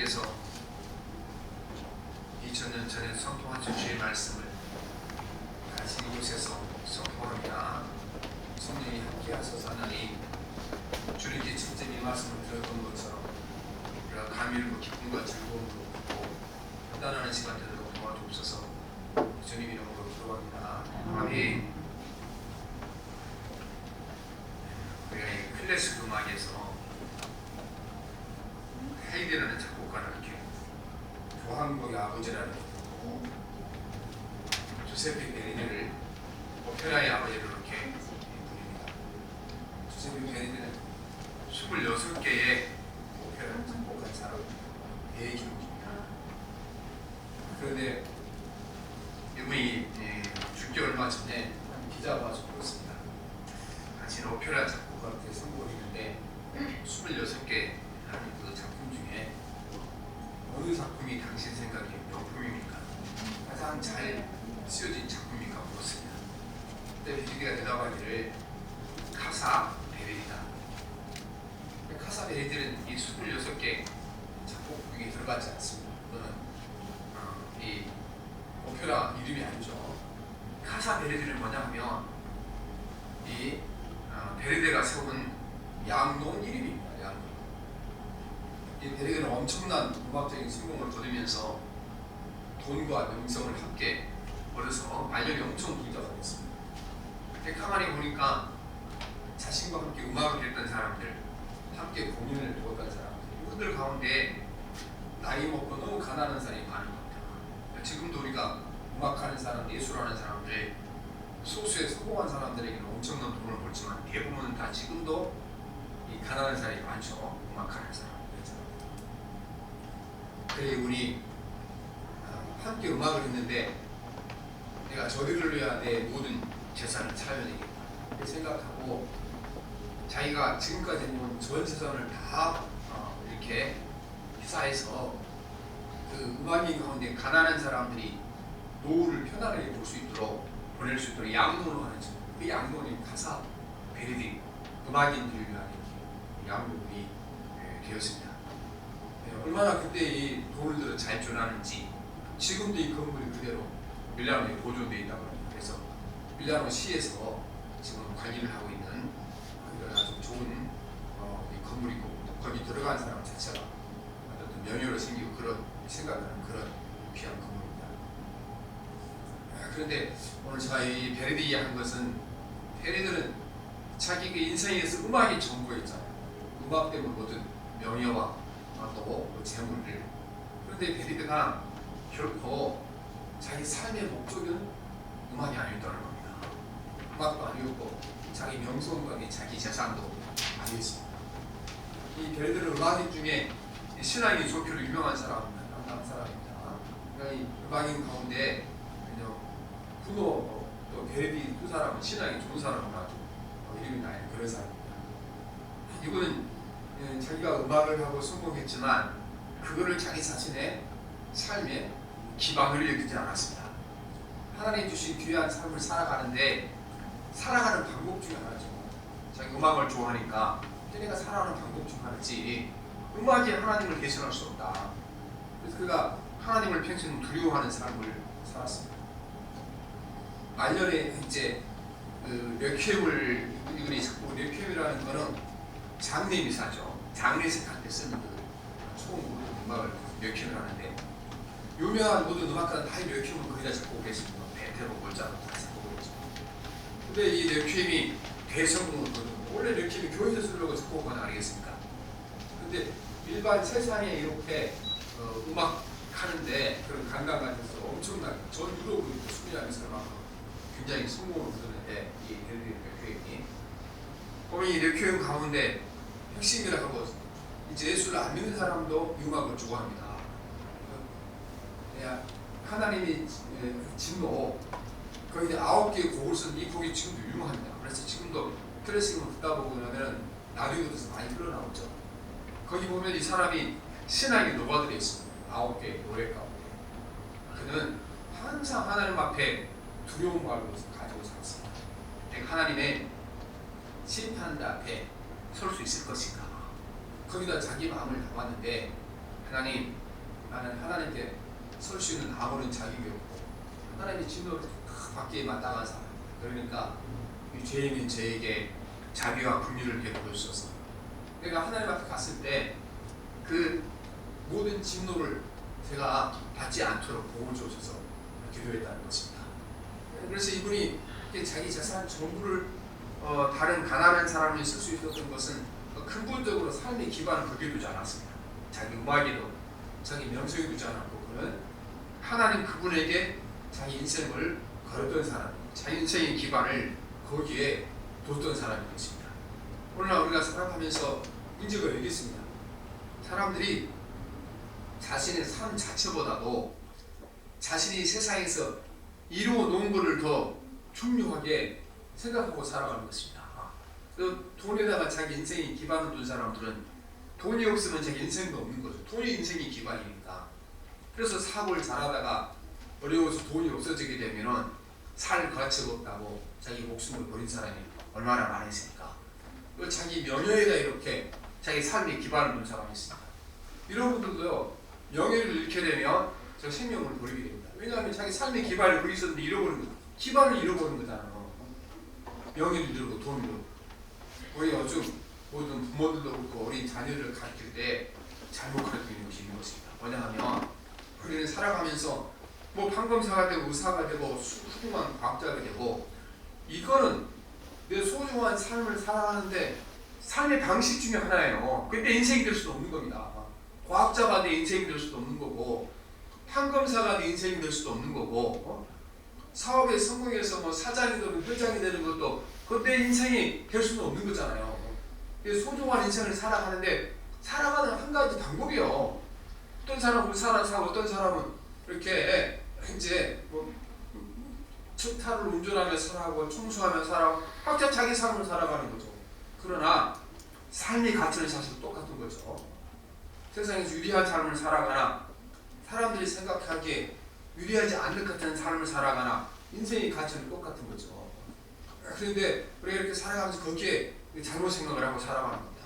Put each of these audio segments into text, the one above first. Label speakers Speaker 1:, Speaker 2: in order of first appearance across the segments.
Speaker 1: 성령님께서 2000년 전에 선포하신 주의 말씀을 다시 이곳에서 선포합니다. 성령이 함께 하소서. 하나님, 주님께 직접 이 말씀을 들었던 것처럼 우리가 감미를 기쁨과 즐거움으로 듣고 판단하는 시간 되도록 도와주옵소서. 주님 이름으로 기도합니다. 아멘. 우리가 이 클래식 음악에서 헤이드라는 작곡가를 이렇게 교황국의 아버지라는 것도 주세페 베르디를 오페라의 아버지로 이렇게 부릅니다. 주세페 베르디는 26개의 오페라를 작곡한 사람 대기록입니다. 그런데 이분이 죽기 얼마 전에 한 기자가 와서 물었습니다. 당신 오페라 작곡가한테 선고를 했는데 26개 하는 그 작품 중에 어느 작품이 당신 생각에 명품입니까? 가장 잘 쓰여진 작품입니까? 물었습니다. 그때 베르디가 대답하기를 카사 베르디다. 카사 베르디는 이 26개 작곡에 들어가지 않습니다. 그거는 이 오페라 이름이 아니죠. 카사 베르디는 뭐냐 하면 이 베르디가 세운 양놓은 이름입니다. 이 베르디는 엄청난 음악적인 성공을 거두면서 돈과 명성을 함께 얻어서 말년이 엄청 부자가 됐습니다. 근데 가만히 보니까 자신과 함께 음악을 했던 사람들, 함께 공연을 배웠던 사람들, 이분들 가운데 나이 먹고 너무 가난한 사람이 많은 겁니다. 지금도 우리가 음악하는 사람, 예술하는 사람들, 소수의 성공한 사람들에게는 엄청난 돈을 벌지만 대부분은 다 지금도 이 가난한 사람이 많죠. 음악하는 사람. 그래 이분이 함께 음악을 했는데 내가 저들을 위한 내 모든 재산을 차려야 되겠다 이렇게 생각하고 자기가 지금까지 모은 전 재산을 다 이렇게 희사해서 그 음악인 가운데 가난한 사람들이 노후를 편안하게 볼 수 있도록 보낼 수 있도록 양도를 하는 중. 그 양도는 가사 베르디 음악인들을 위한 양도이 되었습니다. 얼마나 그때 이 돈을 들어 잘 전하는지 지금도 이 건물이 그대로 밀라노에 보존되어 있다고 합니다. 그래서 밀라노 시에서 지금 관리를 하고 있는 그런 아주 좋은 이 건물이고 거기 들어간 사람 자체가 어떤 명예로 생기고 그런 생각하는 그런 귀한 건물입니다. 그런데 오늘 제가 이 베르디 한 것은 베르디는 자기 그 인생에서 음악이 전부였잖아요. 음악 때문에 모든 명예와 또 재물을. 그런데 베르디가 결코 자기 삶의 목적은 음악이 아니었다는 겁니다. 음악도 아니었고 자기 명성과 자기 재산도 아니었습니다. 이 베르디는 음악인 중에 신앙이 좋기로 유명한 사람입니다. 그러니까 이 음악인 가운데 구노 또 베르디 두 사람은 신앙이 좋은 사람으로 아주 이름이 나는 그런 사람입니다. 이분은 자기가 음악을 하고 성공했지만 그거를 자기 자신의 삶에 기반을 여기지 않았습니다. 하나님 주신 귀한 삶을 살아가는데 살아가는 방법 중에 하나죠. 자기 음악을 좋아하니까 내가 살아가는 방법 중 하나지 음악이 하나님을 대신할 수 없다. 그래서 그가 하나님을 평생 두려워하는 삶을 살았습니다. 말년에 이제 레퀴엠을 이분이 자꾸 레퀴엠이라는 거는 장례 미사죠. 장례식 할 때 쓰는 그 초음으로 음악을 레퀴엠을 하는데 유명한 모든 음악가는 다 이 레퀴엠을 거기다 작곡했습니다. 베테로 몰자로 다 작곡했죠. 근데 이 레퀴엠이 대성공을 거두고 원래 레퀴엠이 교회에서 쓰려고 작곡한 건 아니겠습니까? 근데 일반 세상에 이렇게 음악 하는데 그런 관광가에서 엄청나게 전 유럽으로 수비하면서 굉장히 성공을 거두는데 이 베르디 레퀴엠이 오늘 이 레퀴엠 가운데 핵심이라고 하고 이제 예수를 안 믿는 사람도 이 음악을 좋아합니다. 하나님이 진노 거의 9개의 곡을 쓴 이 곡이 지금도 유명합니다. 그래서 지금도 클래식을 듣다 보고 나면 라디오에서 많이 흘러나오죠. 거기 보면 이 사람이 신앙이 녹아들어 있습니다. 9개의 노래 가운데 그는 항상 하나님 앞에 두려운 마음을 가지고 살았습니다. 하나님의 심판 앞에 설 수 있을 것인가. 거기다 자기 마음을 담았는데 하나님, 나는 하나님께 설 수 있는 아무런 자격이 없고 하나님의 진노를 받기에 마땅한 사람. 그러니까 이 죄인인 저에게 자비와 긍휼을 베풀어 주셔서 내가 하나님 앞에 갔을 때 그 모든 진노를 제가 받지 않도록 도움을 주셔서 기도했다는 것입니다. 그래서 이분이 자기 재산 전부를 다른 가난한 사람이 쓸 수 있었던 것은 근본적으로 삶의 기반을 거기에 두지 않았습니다. 자기 음악에도 자기 명성에 두지 않았고 그는 하나님 그분에게 자기 인생을 걸었던 사람, 자기 인생의 기반을 거기에 뒀던 사람인 것입니다. 오늘날 우리가 살아가면서 문제가 여기 있습니다. 사람들이 자신의 삶 자체보다도 자신이 세상에서 이루어 놓은 것을 더 중요하게 생각하고 살아가는 것입니다. 돈에다가 자기 인생의 기반을 둔 사람들은 돈이 없으면 자기 인생도 없는 거죠. 돈이 인생의 기반이니까. 그래서 사업을 잘하다가 어려워서 돈이 없어지게 되면은 살 가치가 없다고 자기 목숨을 버린 사람이 얼마나 많이 있습니까? 또 자기 명예에다 이렇게 자기 삶의 기반을 둔 사람이 있습니다. 이런 분들도요, 명예를 잃게 되면 저 생명을 버리게 됩니다. 왜냐하면 자기 삶의 기반을 거기 있었는데 잃어버린 거죠. 기반을 잃어버린 거잖아요. 명예를 잃고 돈을 잃고. 우리 요즘 모든 부모들도 그렇고 어린 자녀를 가르칠 때 잘못 가르치는 것이 있는 것입니다. 뭐냐하면 우리는 살아가면서 뭐 판검사가 되고 의사가 되고 훌륭한 과학자가 되고 이거는 내 소중한 삶을 살아가는데 삶의 방식 중에 하나예요. 근데 인생이 될 수도 없는 겁니다. 과학자가 내 인생이 될 수도 없는 거고 판검사가 내 인생이 될 수도 없는 거고 사업에 성공해서 뭐 사장이 되는 회장이 되는 것도 그건 내 인생이 될 수는 없는 거잖아요. 소중한 인생을 살아가는데 살아가는 한 가지 방법이요. 어떤 사람은 의사를 사고 어떤 사람은 이렇게 이제 뭐 차를 운전하며 살아가고 청소하며 살아가고 각자 자기 삶을 살아가는 거죠. 그러나 삶의 가치는 사실 똑같은 거죠. 세상에서 유리한 삶을 살아가나 사람들이 생각하기에 유리하지 않는 것 같은 삶을 살아가나 인생의 가치는 똑같은 거죠. 그런데 우리가 이렇게 살아가면서 거기에 잘못 생각을 하고 살아가는 겁니다.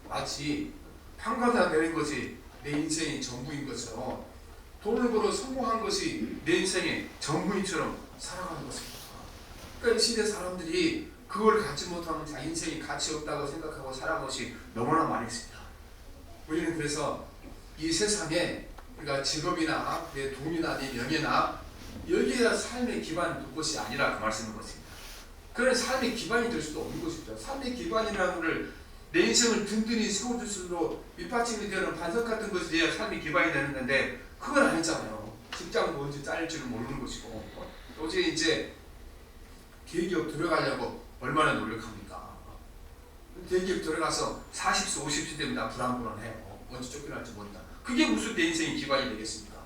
Speaker 1: 마치 판가가 되는 것이 내 인생의 전부인 것처럼 돈을 벌어 성공한 것이 내 인생의 전부인처럼 살아가는 것입니다. 그러니까 이 시대 사람들이 그걸 갖지 못하면 자기 인생이 가치 없다고 생각하고 살아가는 것이 너무나 많이 있습니다. 우리는 그래서 이 세상에 우리가 직업이나 내 돈이나 내 명예나 여기에다 삶의 기반을 둘 것이 아니라 그 말씀인 것입니다. 그런 삶의 기반이 될 수도 없는 것이죠. 삶의 기반이라는 것을 내 인생을 든든히 세워줄 수도 밑받침이 되는 반석 같은 것이 돼야 삶의 기반이 되는 건데 그건 아니잖아요. 직장 뭔지 잘릴지를 모르는 것이고 어제 이제 대기업 들어가려고 얼마나 노력합니까? 대기업 들어가서 40세 50세 되면 나 불안불안해요. 언제 쫓겨날지 모른다. 그게 무슨 내 인생의 기반이 되겠습니까?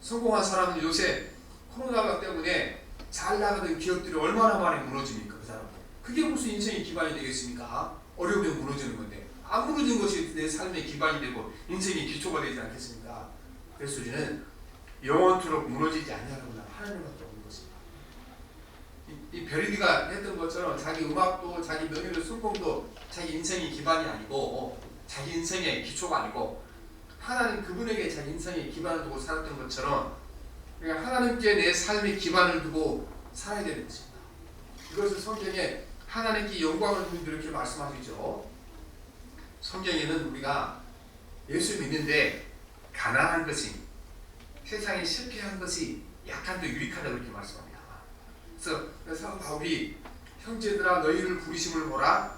Speaker 1: 성공한 사람은 요새 코로나가 때문에 잘 나가던 기업들이 얼마나 많이 무너집니까? 그 사람들. 그게 무슨 인생의 기반이 되겠습니까? 어려우면 무너지는 건데 안 무너진 것이 내 삶의 기반이 되고 인생의 기초가 되지 않겠습니까? 그래서 우리는 영원토록 무너지지 않냐고 하나님밖에 없는 것입니다. 이 베르디가 했던 것처럼 자기 음악도 자기 명예도 성공도 자기 인생의 기반이 아니고 자기 인생의 기초가 아니고 하나님 그분에게 자기 인생의 기반을 두고 살았던 것처럼 그러니까 하나님께 내 삶의 기반을 두고 살아야 되는 것입니다. 이것을 성경에 하나님께 영광을 주는 이렇게 말씀하시죠. 성경에는 우리가 예수 믿는데 가난한 것이 세상에 실패한 것이 약한 더 유익하다고 이렇게 말씀합니다. 그래서 바울이 형제들아 너희를 부르심을 보라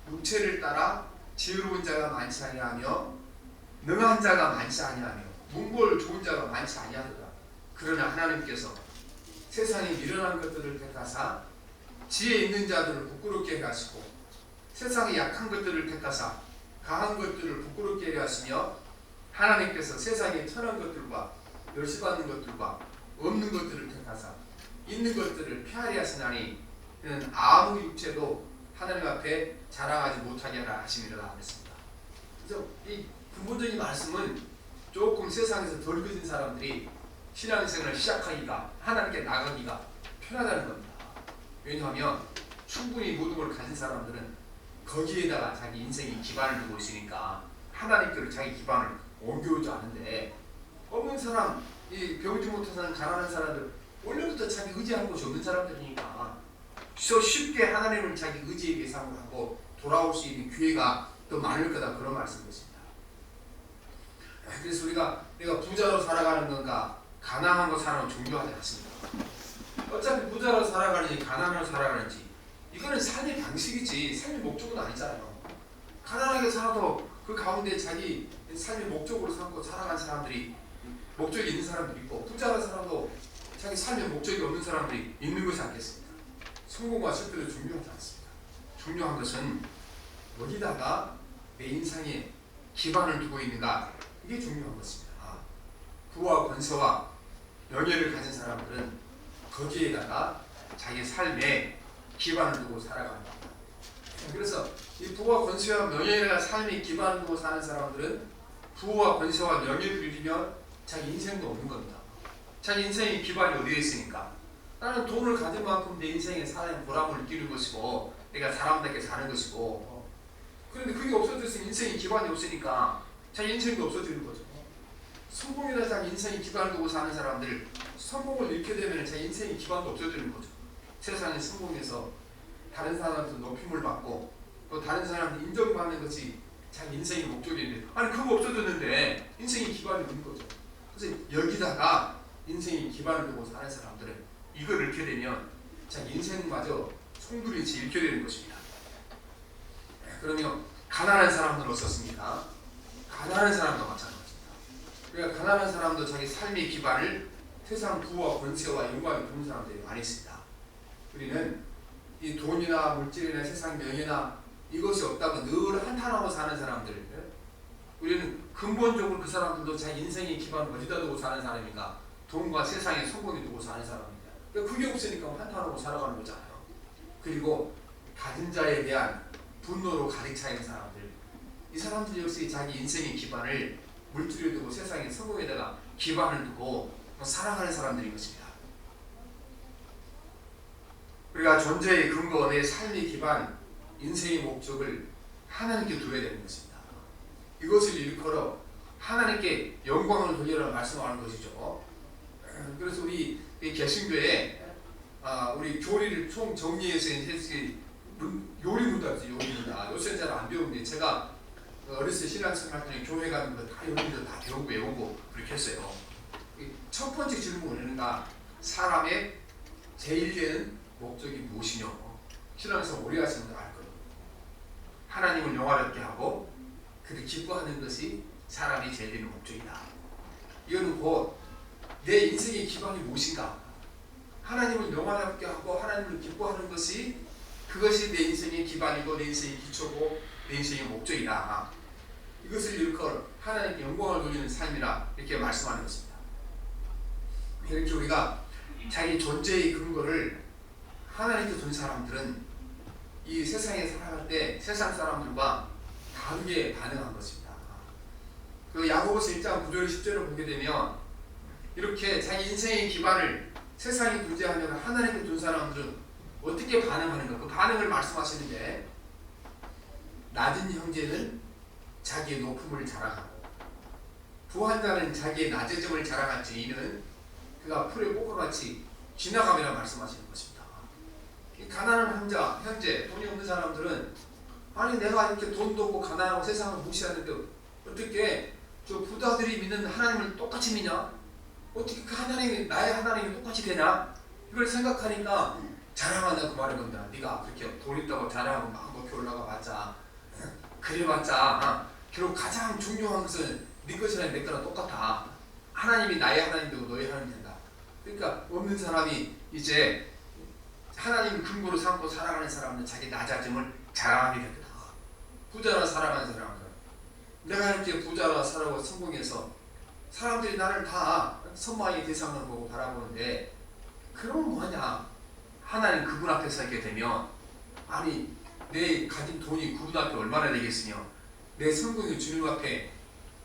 Speaker 1: 육체를 따라 지혜로운 자가 많지 아니하며 능한 자가 많지 아니하며 문벌 좋은 자가 많지 아니하더라. 그러나 하나님께서 세상에 미련한 것들을 택하사 지혜 있는 자들을 부끄럽게 하시고 세상에 약한 것들을 택하사 강한 것들을 부끄럽게 하시며 하나님께서 세상에 천한 것들과 멸시받는 것들과 없는 것들을 택하사 있는 것들을 폐하리 하시나니 그는 아무 육체도 하나님 앞에 자랑하지 못하게 하라 하심이라 했습니다. 그래서 이 근본적인 말씀은 조금 세상에서 덜 커진 사람들이 신앙생활을 시작하기가 하나님께 나가기가 편하다는 겁니다. 왜냐하면 충분히 모든 걸 가진 사람들은 거기에다가 자기 인생의 기반을 두고 있으니까 하나님께로 자기 기반을 옮겨오지 않은데 없는 사람, 이 배우지 못한 사람, 가난한 사람들 원래부터 자기 의지하는 곳이 없는 사람들이니까 쉽게 하나님을 자기 의지의 대상으로 하고 돌아올 수 있는 기회가 더 많을 거다, 그런 말씀이십니다. 그래서 내가 부자로 살아가는 건가 가난한 거 사는 건 중요하지 않습니다. 어차피 부자로 살아가는지 가난하로 살아가는지 이거는 삶의 방식이지 삶의 목적은 아니잖아요. 가난하게 살아도 그 가운데 자기 삶의 목적으로 삼고 살아간 사람들이, 목적이 있는 사람들이 있고, 부자로 살아도 자기 삶의 목적이 없는 사람들이 있는 것이 않겠습니까? 성공과 실패도 중요하지 않습니다. 중요한 것은 어디다가 내 인생에 기반을 두고 있는가, 이게 중요한 것입니다. 부와 권세와 명예를 가진 사람들은 거기에다가 자기 삶에 기반을 두고 살아가는 겁니다. 그래서 이 부와 권세와 명예가 삶의 기반을 두고 사는 사람들은 부와 권세와 명예를 누리면 자기 인생도 없는 겁니다. 자기 인생의 기반이 어디에 있으니까? 나는 돈을 가진 만큼 내 인생에 사는 보람을 느끼는 것이고 내가 사람답게 사는 것이고, 그런데 그게 없어졌으면 인생의 기반이 없으니까 자기 인생도 없어지는 거죠. 성공이나 자기 인생의 기반을 두고 사는 사람들, 성공을 잃게 되면 자기 인생의 기반도 없어지는 거죠. 세상에 성공해서 다른 사람한테 높임을 받고 또 다른 사람한테 인정받는 것이 자기 인생의 목적인데, 아니 그거 없어졌는데 인생의 기반이 없는 거죠. 그래서 여기다가 인생의 기반을 두고 사는 사람들은 이걸 잃게 되면 자기 인생마저 송두리째 잃게 되는 것입니다. 그러면 가난한 사람들은 어떻습니까? 가난한 사람도 마찬가지입니다. 그러니까 가난한 사람도 자기 삶의 기반을 세상 부와 권세와 영광을 두는 사람들이 많이 있습니다. 우리는 이 돈이나 물질이나 세상 명예나 이것이 없다고 늘 한탄하고 사는 사람들, 우리는 근본적으로 그 사람들도 자기 인생의 기반을 어디다 두고 사는 사람인가? 돈과 세상의 성공에 두고 사는 사람입니다. 그러니까 그게 없으니까 한탄하고 살아가는 거잖아요. 그리고 가진 자에 대한 분노로 가득 차 있는 사람들, 이 사람들 역시 자기 인생의 기반을 물질에 두고 세상의 성공에다가 기반을 두고 살아가는 사람들인 것입니다. 우리가 존재의 근거, 내 삶의 기반, 인생의 목적을 하나님께 두어야 되는 것입니다. 이것을 일컬어 하나님께 영광을 돌리라는 말씀하는 것이죠. 그래서 우리 개신교에 우리 교리를 총 정리해서 요리 문답이죠. 요리 문답. 요새는 잘 안 배우는데 제가 어렸을 때 신앙생활 할 때 교회 가는 거 다 요리 문답 다 배우고 외우고 그렇게 했어요. 첫 번째 질문은 사람의 제일 되는 목적이 무엇이냐? 신앙생활 오래 하시는 분들 알 거예요. 하나님을 영화롭게 하고 그를 기뻐하는 것이 사람이 제일 되는 목적이다. 이거는 곧 내 인생의 기반이 무엇인가? 하나님을 영화롭게 하고 하나님을 기뻐하는 것이, 그것이 내 인생의 기반이고 내 인생의 기초고 내 인생의 목적이다. 이것을 일컬어 하나님께 영광을 돌리는 삶이라 이렇게 말씀하는 것입니다. 이렇게 우리가 자기 존재의 근거를 하나님께 둔 사람들은 이 세상에 살아갈 때 세상 사람들과 다르게 반응한 것입니다. 그 야고보서 1장 9절 10절을 보게 되면 이렇게 자기 인생의 기반을 세상에 두지 않으면 하나님께 둔 사람들은 어떻게 반응하는가, 그 반응을 말씀하시는데, 낮은 형제는 자기의 높음을 자랑하고 부한 자는 자기의 낮아짐을 자랑할지 이는 그가 풀의 꽃과 같이 지나감이라 말씀하시는 것입니다. 이 가난한 형제, 돈이 없는 사람들은 아니 내가 이렇게 돈도 없고 가난하고 세상을 무시하는데 어떻게 저 부자들이 믿는 하나님을 똑같이 믿냐? 어떻게 그 하나님이 나의 하나님이 똑같이 되냐? 이걸 생각하니까 자랑한다 그 말인 겁니다. 네가 그렇게 돈 있다고 자랑하고 막 높이 올라가 봤자 그래봤자 결국 가장 중요한 것은 네 것이랑 내 거랑 똑같아. 하나님이 나의 하나님이고 너의 하나님이 된다. 그러니까 없는 사람이 이제 하나님을 근거로 삼고 살아가는 사람은 자기 낮아짐을 자랑하게 됩니다. 부자라 살아가는 사람은 내가 이렇게 부자라 살아고 성공해서 사람들이 나를 다 선망의 대상으로 보고 바라보는데 그러면 뭐하냐? 하나님 그분 앞에 서게 되면 아니 내 가진 돈이 그분 앞에 얼마나 되겠으며 내 성공이 주님 앞에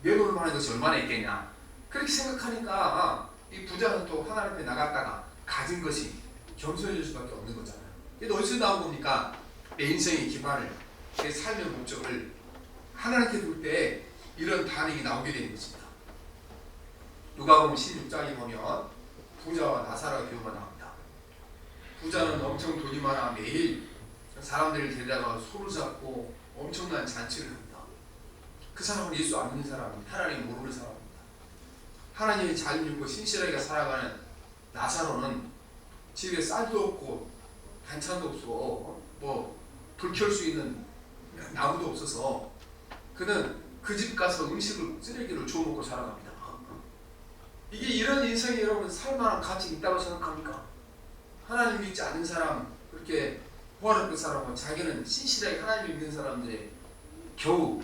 Speaker 1: 내놓을 만한 것이 얼마나 있겠냐? 그렇게 생각하니까 이 부자는 또 하나님 앞에 나갔다가 가진 것이 겸손해질 수밖에 없는 거잖아요. 이게 어디서 나온 겁니까? 내 인생의 기반을, 내 삶의 목적을 하나님께 둘 때 이런 반응이 나오게 되는 것입니다. 누가복음 16장에 보면 부자와 나사로의 비유가 나옵니다. 부자는 엄청 돈이 많아 매일 사람들을 데려다가 소를 잡고 엄청난 잔치를 합니다. 그 사람은 예수 안 믿는 사람입니다. 하나님 모르는 사람입니다. 하나님이 잘 믿고 신실하게 살아가는 나사로는 집에 쌀도 없고 반찬도 없고 뭐 불 켤 수 있는 나무도 없어서 그는 그 집 가서 음식을 쓰레기를 주워 먹고 살아갑니다. 이게 이런 인생이 여러분 살만한 가치 있다고 생각합니까? 하나님 믿지 않는 사람, 그렇게 호화롭게 살아가고 자기는 신실하게 하나님 믿는 사람들의 겨우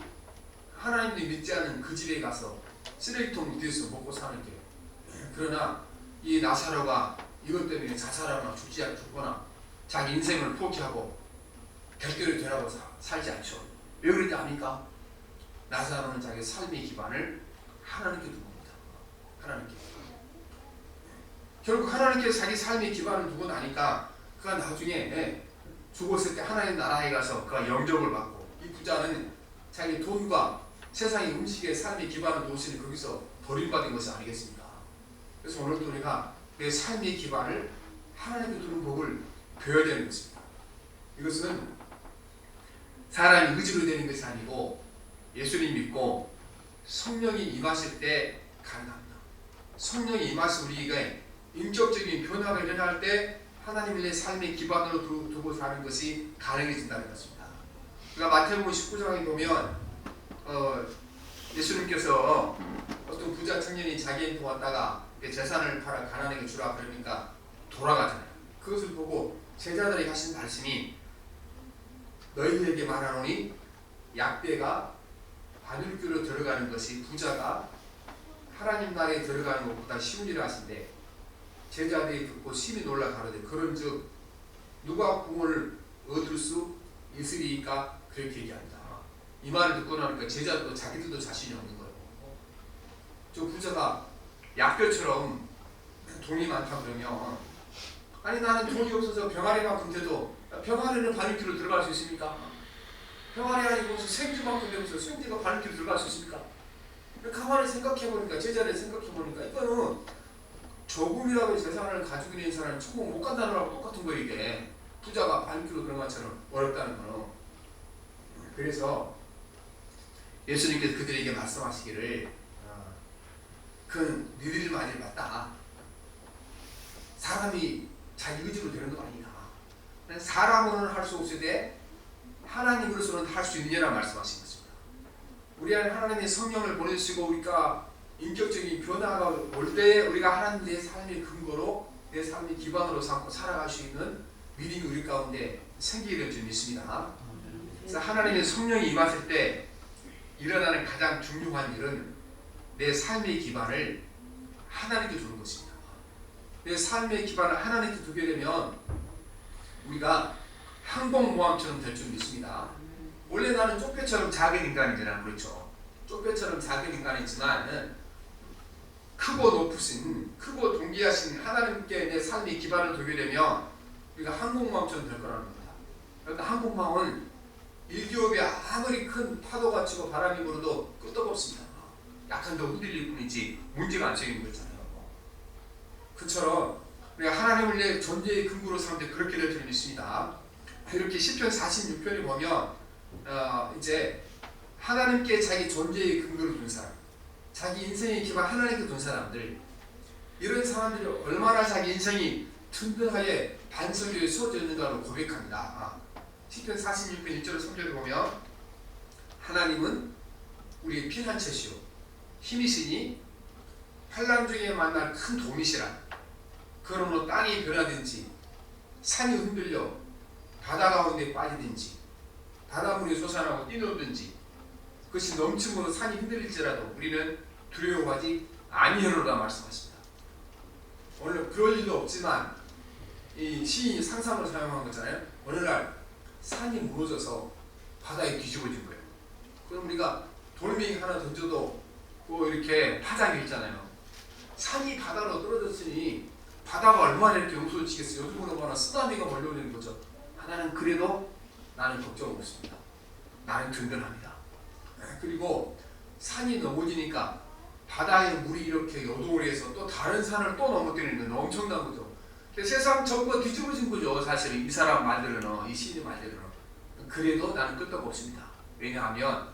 Speaker 1: 하나님도 믿지 않는 그 집에 가서 쓰레기통 뒤에서 먹고 사는 게. 그러나 이 나사로가 이것 때문에 자살하거나 죽거나 자기 인생을 포기하고 별도로 되라고 살지 않죠. 왜 그런지 아닙니까? 나사로는 자기 삶의 기반을 하나님께 둔 겁니다. 하나님께. 결국 하나님께 자기 삶의 기반을 두고 나니까 그가 나중에 죽었을 때 하나님 나라에 가서 그가 영접을 받고, 이 부자는 자기 돈과 세상의 음식에 삶의 기반을 두었으니 거기서 버림받은 것이 아니겠습니까? 그래서 오늘도 우리가 내 삶의 기반을 하나님께 두는 법을 배워야 되는 것입니다. 이것은 사람이 의지로 되는 것이 아니고 예수님 믿고 성령이 임하실 때 가능합니다. 성령이 임하시 우리에게 인격적인 변화가 일어날 때 하나님을 내 삶의 기반으로 두고 사는 것이 가능해진다는 것입니다. 그러니까 마태복음 19장에 보면 예수님께서 어떤 부자 청년이 자기한테 왔다가 재산을 팔아 가난하게 주라 그러니까 돌아가잖아요. 그것을 보고 제자들에게 하신 말씀이 너희에게 말하노니 약대가 바늘귀로 들어가는 것이 부자가 하나님 나라에 들어가는 것보다 쉬우니라 하신대. 제자들이 듣고 심히 놀라 가로되 그런즉 누가 구원을 얻을 수 있으리까 그렇게 얘기한다. 이 말을 듣고 나니까 제자들도 자기들도 자신이 없는 거예요. 저 부자가 약대처럼 돈이 많다 그러면, 아니 나는 돈이 없어서 병아리만큼 돼도 병아리는 바늘귀로 들어갈 수 있습니까? 병아리 아니고 생쥐만큼 되면서 생쥐가 바늘귀로 들어갈 수 있습니까? 가만히 생각해보니까, 제자를 생각해보니까 이거는 조금이라도 재산을 가지고 있는 사람은 천국 못 간다는 거랑 똑같은 거예요. 이게 부자가 바늘귀로 들어간 것처럼 어렵다는 거는. 그래서 예수님께서 그들에게 말씀하시기를 그건 너희들이 많이 봤다. 사람이 자기 의지로 되는 거 아니다. 사람으로는 할 수 없으되 하나님으로서는 할 수 있느냐라 말씀하신 것입니다. 우리 안에 하나님의 성령을 보내주시고 우리가 인격적인 변화가 올 때 우리가 하나님 내 삶의 근거로 내 삶의 기반으로 삼고 살아갈 수 있는 믿음이 우리 가운데 생기게 될 줄 믿습니다. 그래서 하나님의 성령이 임하실 때 일어나는 가장 중요한 일은 내 삶의 기반을 하나님께 두는 것입니다. 내 삶의 기반을 하나님께 두게 되면 우리가 항공모함처럼 될 줄 믿습니다. 원래 나는 쪽배처럼 작은 인간이잖아. 그렇죠? 쪽배처럼 작은 인간이지만 크고 높으신, 크고 동귀하신 하나님께 내 삶의 기반을 두게 되면 우리가 항공모함처럼 될 거라는 겁니다. 그러니까 항공모함은 일기업이 아무리 큰 파도가 치고 바람이 불어도 끄떡없습니다. 약간 더 흔들릴 뿐이지 문제가 안 생기는 거잖아요. 그처럼 우리가 하나님을 내 존재의 근거로 삼을 때 그렇게 될 줄 믿습니다. 이렇게 시편 46편에 보면 이제 하나님께 자기 존재의 근거를 둔 사람, 자기 인생의 기반 하나님께 둔 사람들, 이런 사람들이 얼마나 자기 인생이 든든하게 반석 위에 쏟아져 있는가를 고백합니다. 시편 46편 1절 3절에 보면 하나님은 우리의 피난처시오 힘이시니 환난 중에 만날 큰 도움이시라. 그러므로 땅이 변하든지 산이 흔들려 바다 가운데 빠지든지 바닷물이 솟아나고 뛰놀든지 그것이 넘침으로 산이 흔들릴지라도 우리는 두려워하지 아니하리라 말씀하십니다. 오늘 그럴 일도 없지만 이 시인이 상상을 사용한 거잖아요. 어느 날 산이 무너져서 바다에 뒤집어진 거예요. 그럼 우리가 돌멩이 하나 던져도 뭐 이렇게 파장이 있잖아요. 산이 바다로 떨어졌으니 바다가 얼마나 이렇게 용서지겠어요. 요즘 보면 쓰나미가 몰려오는 거죠. 나는 그래도 나는 걱정 없습니다. 나는 든든합니다. 그리고 산이 넘어지니까 바다에 물이 이렇게 요동을 해서 또 다른 산을 또 넘어뜨리는 건 엄청난 거죠. 세상 전부가 뒤집어진 거죠. 사실 이 사람 말대로는, 이 시인의 말대로는. 그래도 나는 끄떡 없습니다. 왜냐하면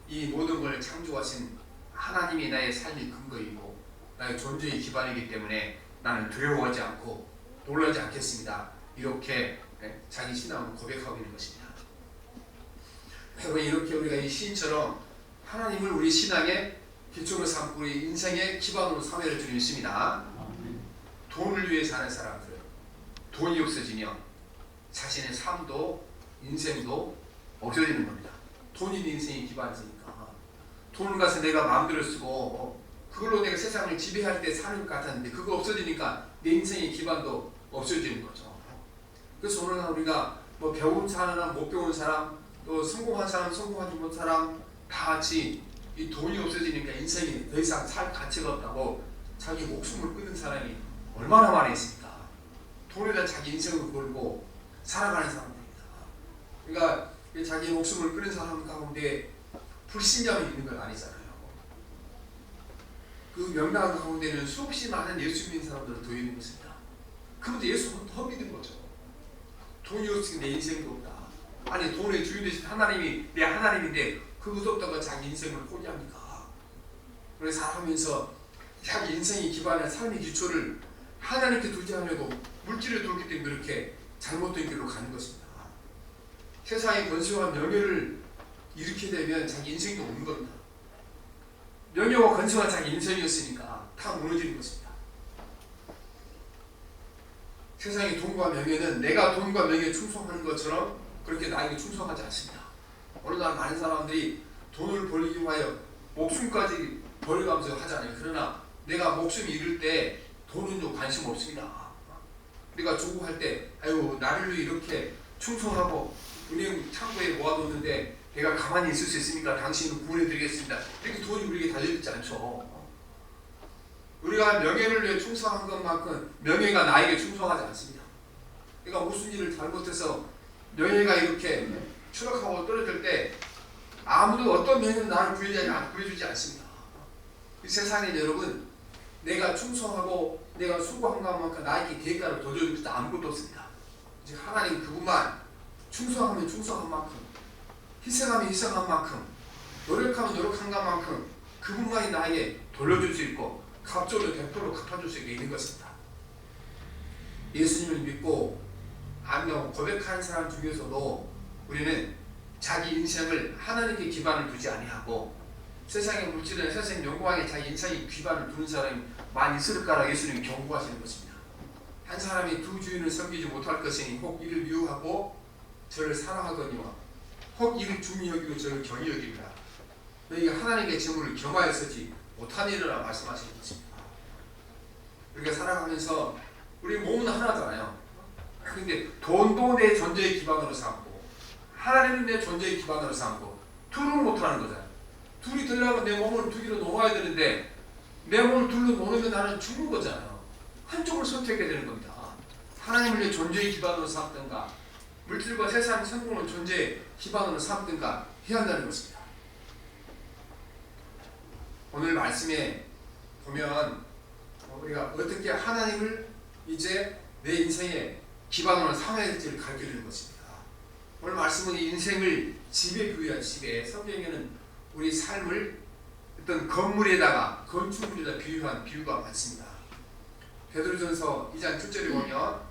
Speaker 1: 이 모든 걸 창조하신 하나님이 나의 삶의 근거이고 나의 존재의 기반이기 때문에 나는 두려워하지 않고 놀라지 않겠습니다. 이렇게 자기 신앙을 고백하고 있는 것입니다. 여러분, 이렇게 우리가 이 시인처럼 하나님을 우리 신앙의 기초로 삼고 우리 인생의 기반으로 삼아야 줄 있습니다. 돈을 위해 사는 사람들은 돈이 없어지면 자신의 삶도 인생도 없어지는 겁니다. 돈이 인생의 기반이니까. 돈을 가서 내가 마음대로 쓰고 그걸로 내가 세상을 지배할 때 사는 것 같았는데 그거 없어지니까 내 인생의 기반도 없어지는 거죠. 그래서 오늘 우리가 뭐 배운 사람, 못 배운 사람, 또 성공한 사람, 성공하지 못한 사람 다 같이 이 돈이 없어지니까 인생이 더 이상 살 가치가 없다고 자기 목숨을 끊는 사람이 얼마나 많이 있습니까? 돈에다 자기 인생을 걸고 살아가는 사람들입니다. 그러니까 자기 목숨을 끊는 사람 가운데 불신자만 있는 건 아니잖아요. 그 명단 가운데는 수없이 많은 예수 믿는 사람들은 더 있는 것입니다. 그런데 예수는 더 믿는 거죠. 돈이 없으면 내 인생도 없다. 아니, 돈의 주인 되신 하나님이 내 하나님인데 그것도 없다고 자기 인생을 포기합니까? 그래서 살아가면서 자기 인생의 기반의 삶의 기초를 하나님께 두지 않으려고 물질을 두었기 때문에 그렇게 잘못된 길로 가는 것입니다. 세상의 권세와 명예를 잃게 되면 자기 인생도 없는 겁니다. 명예와 권세가 자기 인생이었으니까 다 무너지는 것입니다. 세상의 돈과 명예는 내가 돈과 명예에 충성하는 것처럼 그렇게 나에게 충성하지 않습니다. 오늘날 많은 사람들이 돈을 벌기 위하여 목숨까지 버려가면서 하잖아요. 그러나 내가 목숨이 잃을 때 돈은 관심 없습니다. 내가 조국할 때 아유, 나를 위해 이렇게 충성하고 은행 창고에 모아뒀는데 내가 가만히 있을 수 있습니까? 당신은 구원해드리겠습니다. 이렇게 돈이 우리에게 달려있지 않죠. 우리가 명예를 위해 충성한 것만큼 명예가 나에게 충성하지 않습니다. 내가 무슨 일을 잘못해서 명예가 이렇게 추락하고 떨어질 때 아무도 어떤 명예는 나를 구해주지 않습니다. 이 세상에 여러분, 내가 충성하고 내가 수고한 것만큼 나에게 대가를 더 줘줄 것도 아무것도 없습니다. 이제 하나님 그분만 충성하면 충성한 만큼, 희생하면 희생한 만큼, 노력하면 노력한 것만큼 그분만이 나에게 돌려줄 수 있고 값조를 100% 갚아줄 수 있는 것입니다. 예수님을 믿고 안녕 고백하는 사람 중에서도 우리는 자기 인생을 하나님께 기반을 두지 아니하고 세상의 물질은 세상의 영광에 자기 인생의 기반을 두는 사람이 많이 있을까라 예수님이 경고하시는 것입니다. 한 사람이 두 주인을 섬기지 못할 것이니 혹 이를 미워하고 저를 사랑하거니와 혹 이를 중히 여기고 저를 경히 여깁니다. 너희가 하나님의 재물을 겸하여 쓰지 못하니라 말씀하시는 것입니다. 우리가 살아가면서 우리 몸은 하나잖아요. 근데 돈도 내 존재의 기반으로 삼고 하나님은 내 존재의 기반으로 삼고 둘은 못하는 거잖아요. 둘이 되려면 내 몸을 두 개로 놓아야 되는데 내 몸을 둘로 놓으면 나는 죽는 거잖아요. 한쪽을 선택해야 되는 겁니다. 하나님을 내 존재의 기반으로 삼든가 물질과 세상 성공을 존재의 기반으로 삼든가 해야 한다는 것입니다. 오늘 말씀에 보면 우리가 어떻게 하나님을 이제 내 인생의 기반으로 삼아야 될지를 가르쳐주는 것입니다. 오늘 말씀은 인생을 집에 비유한 집에 성경에는 우리 삶을 어떤 건물에다가 건축물에다 비유한 비유가 많습니다. 베드로전서 2장 7절에 보면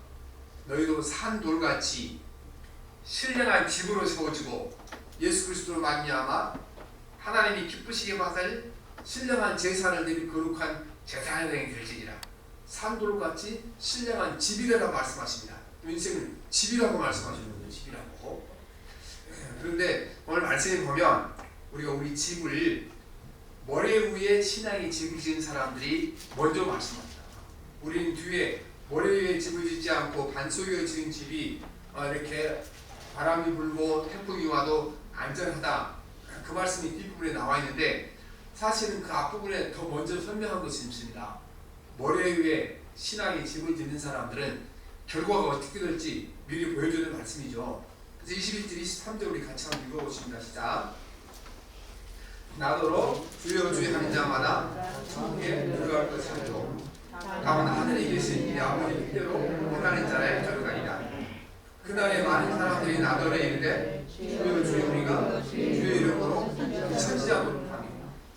Speaker 1: 너희도 산돌같이 신령한 집으로 세워지고 예수 그리스도로 말미암아 하나님이 기쁘시게 받을 신령한 제사를 드린 거룩한 제사장이 될지니라. 산돌같이 신령한 집이라고 말씀하십니다. 인생을 집이라고 말씀하시는 거예요. 집이라고. 그런데 오늘 말씀에 보면 우리가 우리 집을 모래 위에 신앙의 집을 지은 사람들이 먼저 말씀합니다. 우리는 뒤에 모래 위에 집을 짓지 않고 반석에 지은 집이 이렇게 바람이 불고 태풍이 와도 안전하다. 그 말씀이 뒷부분에 나와 있는데 사실은 그 앞부분에 더 먼저 설명한 것이 있습니다. 모래 위에 신앙의 집을 짓는 사람들은 결과가 어떻게 될지 미리 보여주는 말씀이죠. 그래서 21절, 23절 우리 같이 한번 읽어보십니다. 시작. 나더러 주여 주여 하는 자마다 천국에 들어갈 것이 아니요 다만 하늘에 계신 이 아버지 뜻대로 행하는 자의 들어가리라. 그날에 많은 사람들이 나더러 이르되 주여 주여 우리가 주의 이름으로 선지자 노릇하며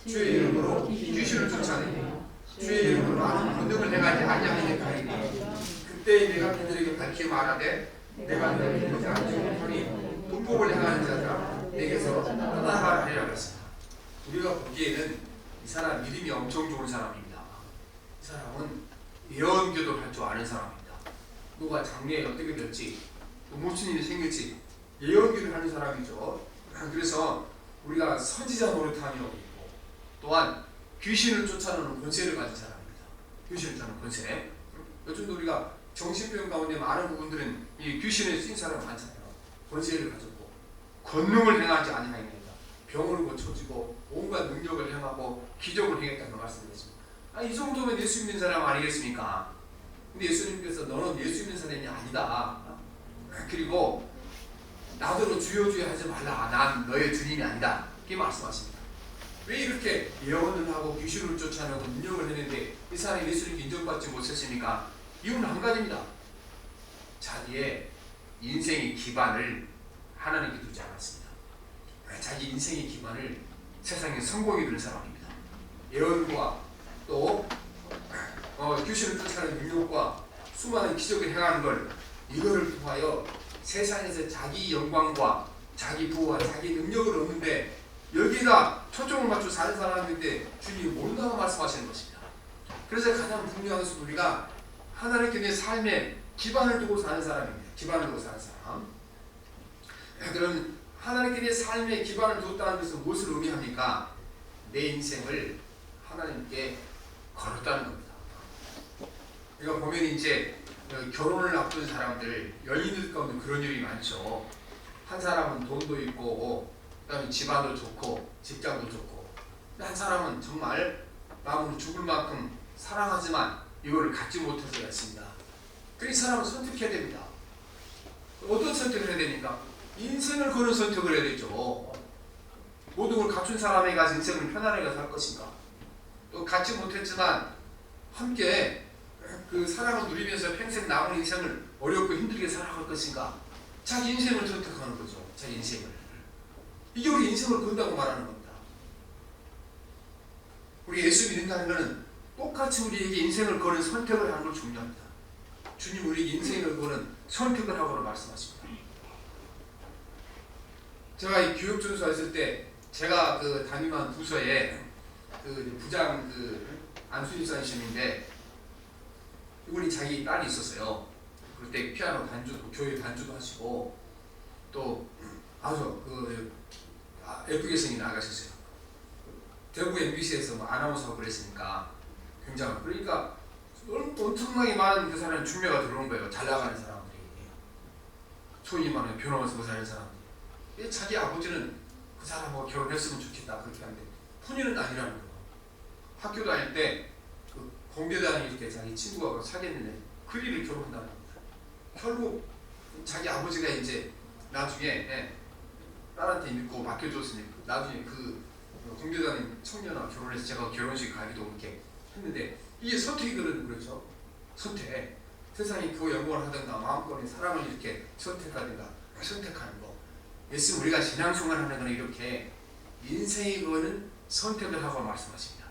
Speaker 1: 주의 이름으로 귀신을 쫓아내며 주의 이름으로 많은 권능을 행하지 아니하니까 하리니 그때 내가 그들에게 밝히 말하되 내가 너를 보지 않지 못하니 분법을 행하는 자들아 내게서 떠나가라 하리라 그랬습니다. 우리가 보기에는 이 사람 믿음이 엄청 좋은 사람입니다. 이 사람은 예언교도를 할 줄 아는 사람입니다. 누가 장래에 어떻게 될지 또 무슨 일이 생길지 예언교도를 하는 사람이죠. 그래서 우리가 선지자 노릇하며 있고 또한 귀신을 쫓아내는 권세를 가진 사람입니다. 귀신을 쫓아내는 권세. 요즘도 우리가 정신병 가운데 많은 부분들은 이 귀신에 쓰인 사람 많잖아요. 권세를 가졌고 권능을 행하지 아니하니까 병을 고쳐주고 온갖 능력을 행하고 기적을 행했다는 말씀드렸습니다. 이 정도면 예수 믿는 사람 아니겠습니까? 근데 예수님께서 너는 예수 믿는 사람이 아니다. 그리고 나더러 주여 주여 하지 말라. 난 너의 주님이 아니다. 이렇게 말씀하십니다. 왜 이렇게 예언을 하고 귀신을 쫓아내고 능력을 했는데 이 사람이 예수님께 인정받지 못했습니까? 이유는 한 가지입니다. 자기의 인생의 기반을 하나님께 두지 않았습니다. 자기 인생의 기반을 세상에 성공에 두는 사람입니다. 예언과 또 귀신을 쫓아내는 능력과 수많은 기적을 행하는 걸 이거를 통하여 세상에서 자기 영광과 자기 부와 자기 능력을 얻는데 여기에다 초점을 맞춰 사는 사람인데 주님이 모른다고 말씀하시는 것입니다. 그래서 가장 중요한 것은 우리가 하나님께 내 삶에 기반을 두고 사는 사람입니다. 기반을 두고 사는 사람. 그럼 하나님께 내 삶에 기반을 두었다는 것은 무엇을 의미합니까? 내 인생을 하나님께 걸었다는 겁니다. 우리가 보면 이제 결혼을 앞둔 사람들, 연인들 가운데 그런 일이 많죠. 한 사람은 돈도 있고, 그다음에 집안도 좋고, 직장도 좋고, 한 사람은 정말 마음으로 죽을 만큼 사랑하지만 이거를 갖지 못해서 있습니다. 그 이 사람은 선택해야 됩니다. 어떤 선택을 해야 됩니까? 인생을 거는 선택을 해야 되죠. 모든 걸 갖춘 사람에게 가서 인생을 편안하게 살 것인가? 또 갖지 못했지만 함께 그 사랑을 누리면서 평생 남은 인생을 어렵고 힘들게 살아갈 것인가? 자기 인생을 선택하는 거죠. 자기 인생을. 이게 우리 인생을 건다고 말하는 겁니다. 우리 예수 믿는다는 것은 똑같이 우리에게 인생을 거는 선택을 하는 걸 중요합니다. 주님 우리에게 인생을 거는 선택을 하고는 말씀하십니다. 제가 이 교육전수가 있을 때 제가 그 담임한 부서에 그 부장 그 안수희 선생님인데 이분이 자기 딸이 있었어요. 그때 피아노 반주도 교회 반주도 하시고 또 아주 그 예쁘게 생긴 아가씨였어요. 대구 MBC에서 뭐 아나운서하고 그랬으니까 굉장히 그러니까 엄청나게 많은 그 사람이 중매가 들어오는 거예요. 잘 나가는 사람들이 소위 말하는 변호사 사는 사람들이 자기 아버지는 그 사람하고 결혼했으면 좋겠다 그렇게 하는데 본인은 아니라는 거예요. 학교 다닐 때 그 공대단이 이렇게 자기 친구가 사귀었는데 그 일을 결혼한다는 겁니다. 결국 자기 아버지가 이제 나중에 딸한테 믿고 맡겨줬으니 나중에 그 공대단인 청년하고 결혼해서 제가 결혼식 가기도 이렇게 했는데 이게 선택이거든요. 그렇죠? 선택. 세상이 그 연구를 하든가 마음껏 사람을 이렇게 선택하든가 선택하는 거. 예수 우리가 신앙생활하는 건 이렇게 인생이 거는 선택을 하고 말씀하십니다.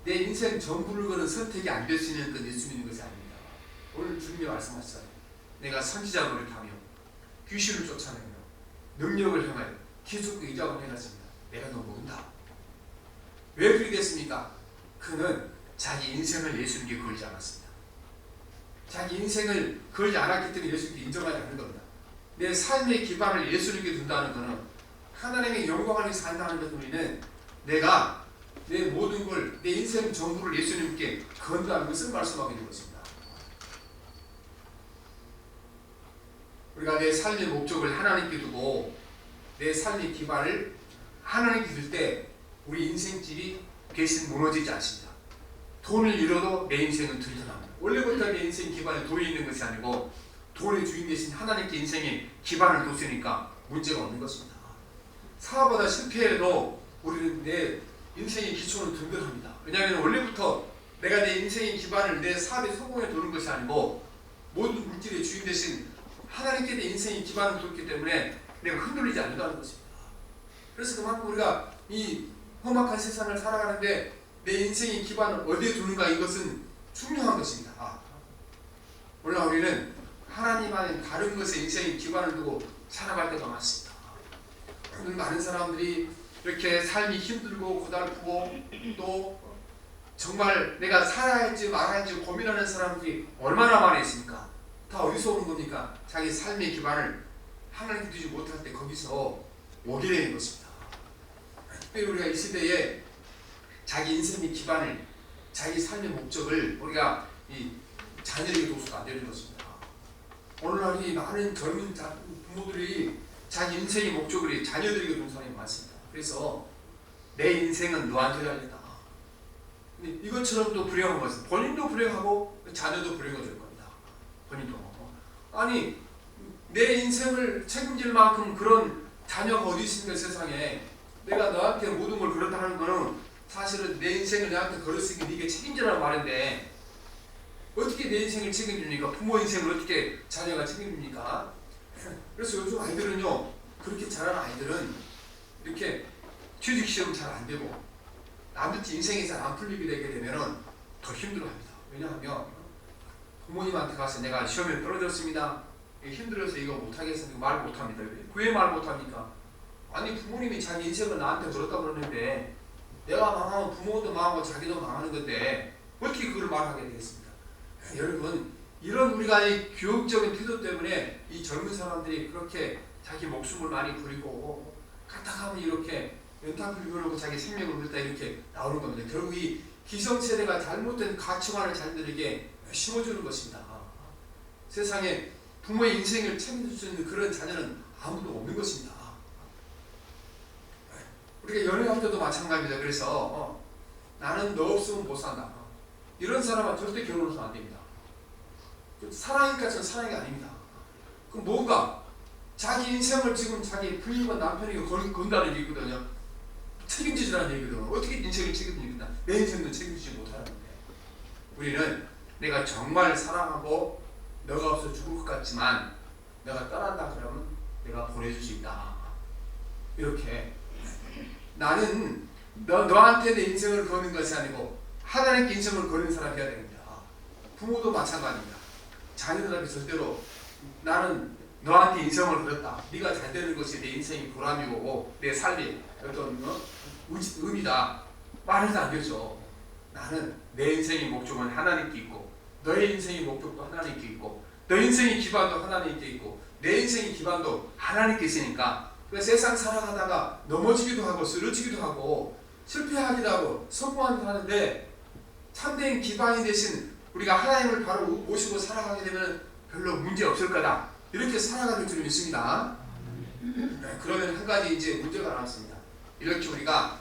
Speaker 1: 내 인생 전부를 거는 선택이 안 될 수 있는 건 예수 믿는 것이 아닙니다. 오늘 주님이 말씀하셨어요. 내가 선지자 노릇하며 귀신을 쫓아내며 능력을 행하여 기적과 이적을 행했습니다. 내가 너 모른다. 왜 그렇게 됐습니까? 그는 자기 인생을 예수님께 걸지 않았습니다. 자기 인생을 걸지 않았기 때문에 예수님께 인정하지 않는 겁니다. 내 삶의 기반을 예수님께 둔다는 것은 하나님의 영광을 위해 산다는 것 우리는 내가 내 모든 걸, 내 인생 전부를 예수님께 건다는 것을 말씀하게 된 것입니다. 우리가 내 삶의 목적을 하나님께 두고 내 삶의 기반을 하나님께 둘 때 우리 인생길이 대신 무너지지 않습니다. 돈을 잃어도 내 인생은 튼튼합니다. 원래부터 내 인생 기반에 돈이 있는 것이 아니고 돈의 주인 대신 하나님께 인생의 기반을 뒀으니까 문제가 없는 것입니다. 사업하다 실패해도 우리는 내 인생의 기초는 든든합니다. 왜냐하면 원래부터 내가 내 인생의 기반을 내 사업에 성공에 두는 것이 아니고 모든 물질의 주인 대신 하나님께 내 인생의 기반을 뒀기 때문에 내가 흔들리지 않는다는 것입니다. 그래서 그만큼 우리가 이 험악한 세상을 살아가는데 내 인생의 기반을 어디에 두는가, 이것은 중요한 것입니다. 물론 우리는 하나님 안에 다른 것에 인생의 기반을 두고 살아갈 때가 많습니다. 오늘 많은 사람들이 이렇게 삶이 힘들고 고달프고 또 정말 내가 살아야 할지 말아야 할지 고민하는 사람들이 얼마나 많이 있습니까? 다 어디서 오는 겁니까? 자기 삶의 기반을 하나님께 두지 못할 때 거기서 오게 되는 것입니다. 특별히 우리가 이 시대에 자기 인생의 기반을, 자기 삶의 목적을 우리가 이 자녀에게 둬서는 안 되는 것입니다. 오늘날 이 많은 젊은 부모들이 자기 인생의 목적을 자녀들에게 둔 사람이 많습니다. 그래서 내 인생은 너한테 달렸다. 이것처럼 또 불행한 것은 본인도 불행하고 자녀도 불행해질 겁니다. 본인도. 아니 내 인생을 책임질 만큼 그런 자녀가 어디 있습니까? 세상에. 내가 너한테 모든 걸 그렇다 하는 거는 사실은 내 인생을 너한테 걸었으니까 네가 책임지라는 말인데 어떻게 내 인생을 책임집니까? 부모 인생을 어떻게 자녀가 책임집니까? 그래서 요즘 아이들은요, 그렇게 자라는 아이들은 이렇게 취직시험 잘 안 되고 남들 인생이 잘 안 풀리게 되게 되면은 더 힘들어합니다. 왜냐하면 부모님한테 가서 내가 시험에 떨어졌습니다. 힘들어서 이거 못하겠습니다. 말 못합니다. 왜 말 못합니까? 아니 부모님이 자기 인생을 나한테 걸었다고 그러는데 내가 망하면 부모도 망하고 자기도 망하는 건데 어떻게 그걸 말하게 되겠습니까? 여러분, 이런 우리가 이 교육적인 태도 때문에 이 젊은 사람들이 그렇게 자기 목숨을 많이 부리고 까딱하면 이렇게 연탄불 겨루고 자기 생명을 걸다 이렇게 나오는 겁니다. 결국 이 기성세대가 잘못된 가치관을 자녀들에게 심어주는 것입니다. 세상에 부모의 인생을 책임질 수 있는 그런 자녀는 아무도 없는 것입니다. 우리가 연애할 때도 마찬가지입니다. 그래서 나는 너 없으면 못 산다. 이런 사람은 절대 결혼해서 안 됩니다. 사랑이니까 저는 사랑이 아닙니다. 그럼 뭔가 자기 인생을 지금 자기 부인과 남편에게 건다는 얘기거든요. 책임지라는 얘기거든요. 어떻게 인생을 책임집니까? 내 인생도 책임지지 못하는데 우리는 내가 정말 사랑하고 너가 없어 죽을 것 같지만 내가 떠난다 그러면 내가 보내줄 수 있다. 이렇게 나는 너한테 내 인생을 거는 것이 아니고 하나님께 인생을 거는 사람이 되어야 됩니다. 부모도 마찬가지입니다. 자녀들한테 절대로 나는 너한테 인생을 걸었다. 네가 잘 되는 것이 내 인생의 보람이고 내 삶의 어떤 의미다. 말해도 안 되죠. 나는 내 인생의 목적은 하나님께 있고 너의 인생의 목적도 하나님께 있고 너 인생의 기반도 하나님께 있고 내 인생의 기반도 하나님께 있으니까 세상 살아가다가 넘어지기도 하고 쓰러지기도 하고 실패하기도 하고 성공하기도 하는데 참된 기반이 되신 우리가 하나님을 바로 모시고 살아가게 되면 별로 문제 없을 거다. 이렇게 살아가는 줄은 있습니다. 그러면 한 가지 이제 문제가 나왔습니다. 이렇게 우리가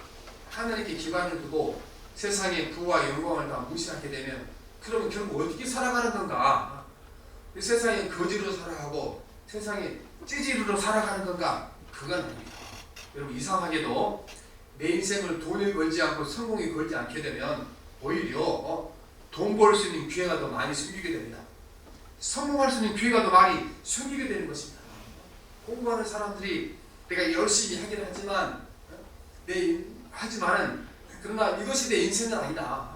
Speaker 1: 하나님께 기반을 두고 세상의 부와 영광을 다 무시하게 되면 그러면 결국 어떻게 살아가는 건가? 세상에 거지로 살아가고 세상에 찌질로 살아가는 건가? 그건 아닙니다. 여러분 이상하게도 내 인생을 돈에 걸지 않고 성공에 걸지 않게 되면 오히려 돈 벌 수 있는 기회가 더 많이 생기게 됩니다. 성공할 수 있는 기회가 더 많이 생기게 되는 것입니다. 공부하는 사람들이 내가 열심히 하긴 하지만 하지만은 그러나 이것이 내 인생은 아니다.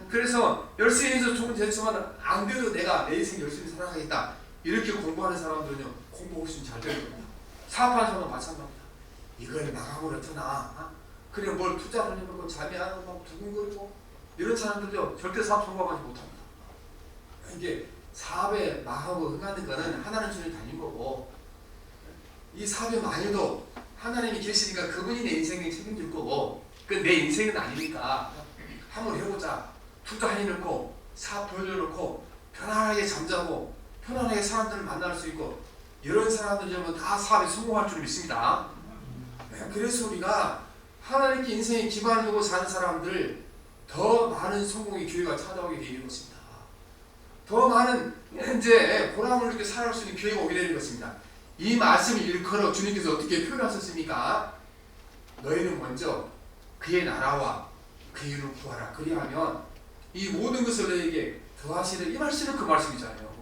Speaker 1: 그래서 열심히 해서 좋은 됐지만 안 돼도 내가 내 인생 열심히 살아가겠다. 이렇게 공부하는 사람들은요 공부 훨씬 잘 되는 겁니다. 사업하는 사람은 마찬가지입니다. 이걸 망하고 그렇잖아. 그래 뭘 투자를 해놓고 잠이 안 오고 막 두근거리고 이런 사람들도 절대 사업 성공하지 못합니다. 이게 사업에 망하고 흥하는 것은 하나님 손에 달린 거고 이 사업에 망해도 하나님이 계시니까 그분이 내 인생에 책임질 거고 그 내 인생은 아니니까 한번 해보자. 투자해놓고 사업 돌려놓고 편안하게 잠자고 편안하게 사람들을 만날 수 있고 이런 사람들이면 다 사업에 성공할 줄 믿습니다. 그래서 우리가 하나님께 인생에 기반을 두고 사는 사람들 더 많은 성공의 기회가 찾아오게 되는 것입니다. 더 많은 이제 보람을 느끼게 살아갈 수 있는 기회가 오게 되는 것입니다. 이 말씀을 일컬어 주님께서 어떻게 표현하셨습니까? 너희는 먼저 그의 나라와 그 일을 구하라. 그리하면 이 모든 것을 너희에게 더하시는 이 말씀은 그 말씀이잖아요.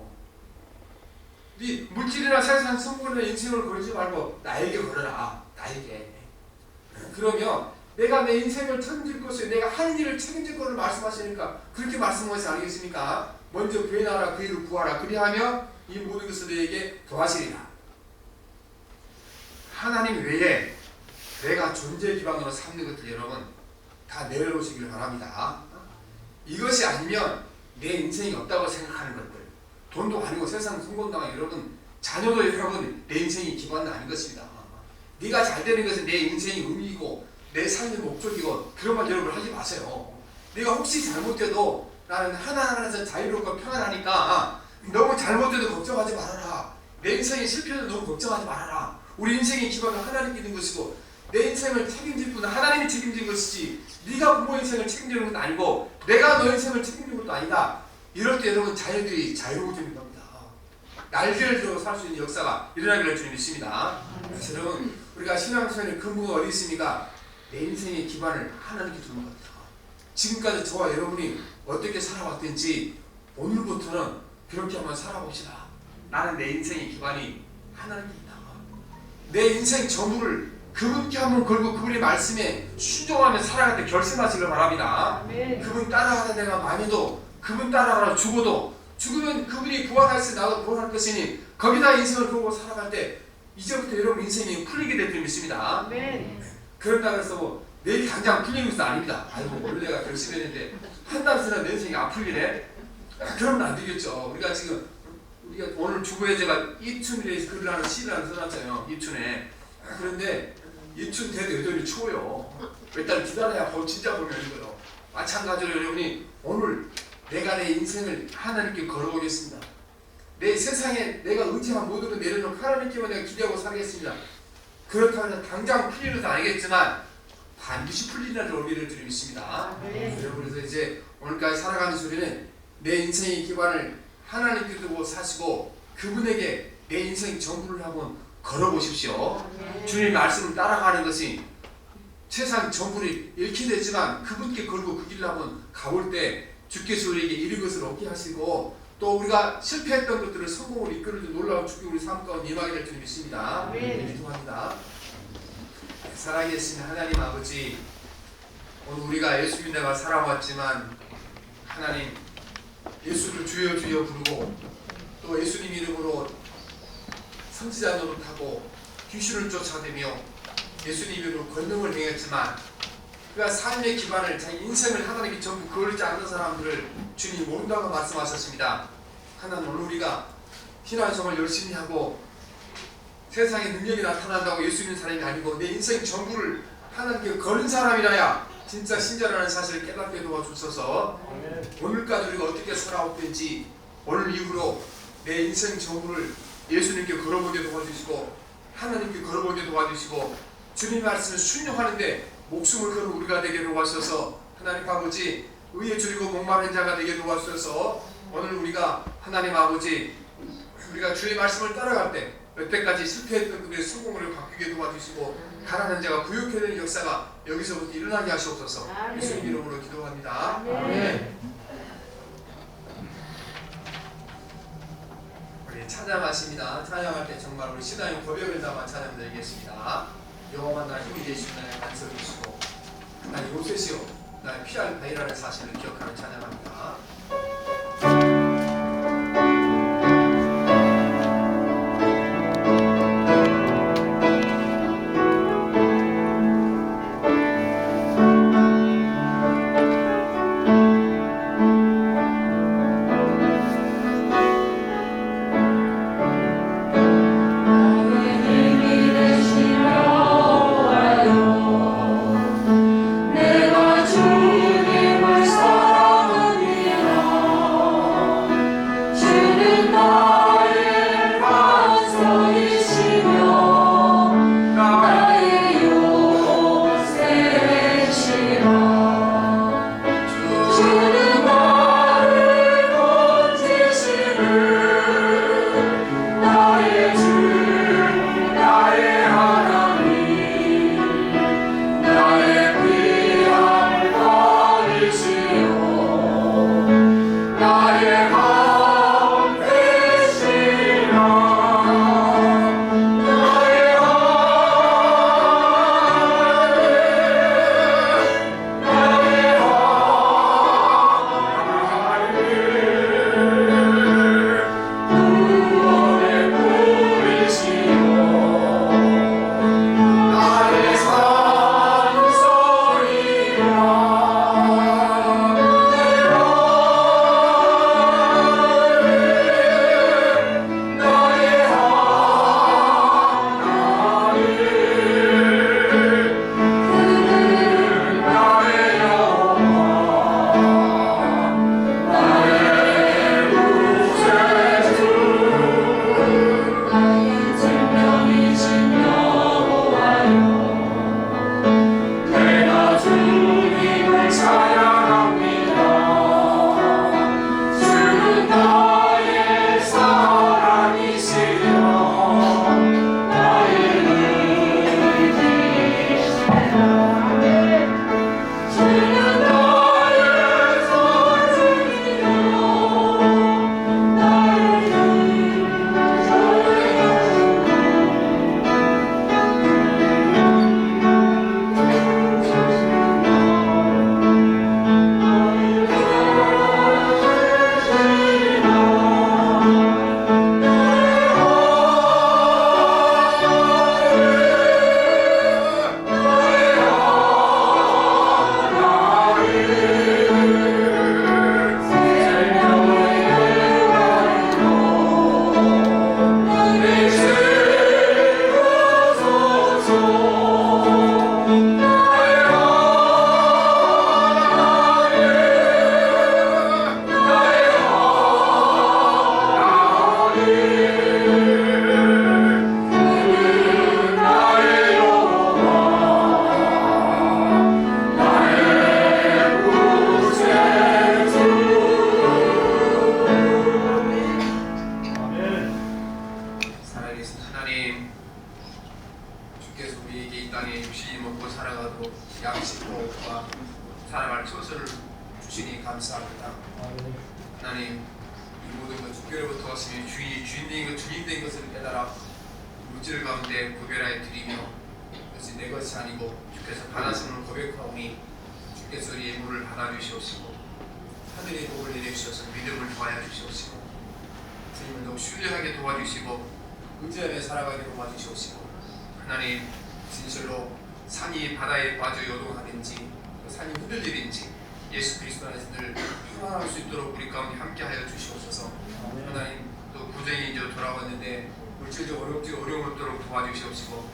Speaker 1: 네 물질이나 세상 성공이나 인생을 걸지 말고 나에게 걸어라. 나에게. 그러면 내가 내 인생을 책임질 것을, 내가 하는 일을 책임질 것을 말씀하시니까 그렇게 말씀하시지 않겠습니까? 먼저 그의 나라 그 일을 구하라. 그리하면 이 모든 것을 너희에게 더하시리라. 하나님 외에 내가 존재 기반으로 삼는 것들 여러분 다 내려놓으시길 바랍니다. 이것이 아니면 내 인생이 없다고 생각하는 것들, 돈도 아니고 세상 성공당한 여러분, 자녀도 여러분 내 인생이 기반은 아닌 것입니다. 네가 잘 되는 것은 내 인생이 의미이고 내 삶의 목적이고 그런 말 여러분 하지 마세요. 네가 혹시 잘못돼도 나는 하나님에서 자유롭고 평안하니까 너무 잘못돼도 걱정하지 말아라. 내 인생이 실패해도 너무 걱정하지 말아라. 우리 인생의 기반은 하나님께 있는 것이고 내 인생을 책임질 분은 하나님이 책임진 것이지 네가 부모 인생을 책임지는 것도 아니고 내가 너 인생을 책임지는 것도 아니다. 이럴 때 여러분 자녀들이 자유로워지는 겁니다. 날개를 들고 살 수 있는 역사가 일어나기를 주님 믿습니다. 그래서 여러분 우리가 신앙생활의 근본은 어디 있습니까? 내 인생의 기반을 하나님께 두는 겁니다. 지금까지 저와 여러분이 어떻게 살아왔든지 오늘부터는 그렇게 한번 살아봅시다. 나는 내 인생의 기반이 하나님께 있다. 내 인생 전부를 그분께 한번 걸고 그분의 말씀에 순종하며 살아갈 때 결심하시길 바랍니다. 그분 따라가다 내가 많이도 그분 따라가라 죽어도 죽으면 그분이 부활하실 때 나도 부활할 것이니 거기다 인생을 걸고 살아갈 때 이제부터 여러분 인생이 풀리게 될 줄 믿습니다. 그런다고 해서 뭐 내일 당장 풀리는 것은 아닙니다. 아이고 원래 내가 결심했는데 한 달 지나 내 인생이 안 풀리네? 그러면 안 되겠죠. 우리가 지금 우리가 오늘 주보에 제가 입춘일에 글을 하는 시를 하나 써놨잖아요. 입춘에. 그런데 입춘 돼도 여전히 추워요. 몇 달 기다려야 진짜 보면 이거요. 마찬가지로 여러분이 오늘 내가 내 인생을 하나님께 걸어보겠습니다. 내 세상에 내가 의지한 모든 걸 내려놓고 하나님께만 내가 기대하고 살겠습니다. 그렇다면 당장 풀리는 것은 아니겠지만 반드시 풀리는 날 오기를 주님 믿습니다. 여러분 그래서 이제 오늘까지 살아가는 소리는 내 인생의 기반을 하나님께 두고 사시고 그분에게 내 인생 전부를 한번 걸어보십시오. 주님 말씀을 따라가는 것이 세상 전부를 잃게 되지만 그분께 걸고 그 길을 한번 가볼 때 주께서 우리에게 이런 것을 얻게 하시고 또 우리가 실패했던 것들을 성공으로 이끌어준 놀라운 주께 우리 삶 가운데 임하게 될 줄 믿습니다. 기도합니다. 살아계신 하나님 아버지, 오늘 우리가 예수 믿다가 살아왔지만 하나님 예수를 주여 주여 부르고 또 예수님 이름으로 선지자 노릇하고 귀신을 쫓아내며 예수님 이름으로 권능을 행했지만 그가 삶의 기반을 자기 인생을 하나님께 전부 걸지 않는 사람들을 주님 모른다고 말씀하셨습니다. 하나님 오늘 우리가 신앙생활 열심히 하고 세상에 능력이 나타난다고 예수 믿는 사람이 아니고 내 인생 전부를 하나님께 거는 사람이라야 진짜 신자라는 사실을 깨닫게 도와주셔서 오늘까지 우리가 어떻게 살아왔든지 오늘 이후로 내 인생 전부를 예수님께 걸어보게 도와주시고 하나님께 걸어보게 도와주시고 주님 말씀을 순종하는데 목숨을 거는 우리가 되게 도와주셔서 하나님 아버지 의에 줄이고 목마른 자가 되게 도와주셔서 오늘 우리가 하나님 아버지 우리가 주의 말씀을 따라갈 때 여태까지 실패했던 그들의 성공을 바뀌게 도와주시고 가난한 자가 부유케 되는 역사가 여기서부터 일어나게 하시옵소서. 예수님 이름으로 기도합니다. 아멘. 우리 찬양하십니다. 찬양할 때 정말 우리 신앙의 고백을 담아 찬양 드리겠습니다. 여호와만 나 힘이 되시고 나의 반석이 시고 나의 요새시오 나의 피할 바위라는 사실을 기억하는 찬양합니다.
Speaker 2: 내가 주님을 사랑하니
Speaker 1: 힘을 주시니 감사합니다. 하나님, 이 모든 것 주께로부터 하시니 주인된 것을 깨달아 물질 가운데 구별하여 드리며 그것이 내 것이 아니고 주께서 받아주는 고백하오니 주께서 이 예물을 받아주시옵시고 하늘의 복을 내려주셔서 믿음을 더하여 주시옵시고 주님을 더욱 신뢰하게 도와주시고 의지하며 살아가게 도와주시옵시고 하나님, 진실로 산이 바다에 빠져 요동하든지 산이 흔들리든지 예수 그리스도 안에서 늘 평안할 수 있도록 우리 가운데 함께하여 주시옵소서. 하나님, 또 구정이 이제 돌아왔는데 물질적 어려움이 없도록 도와주시옵시고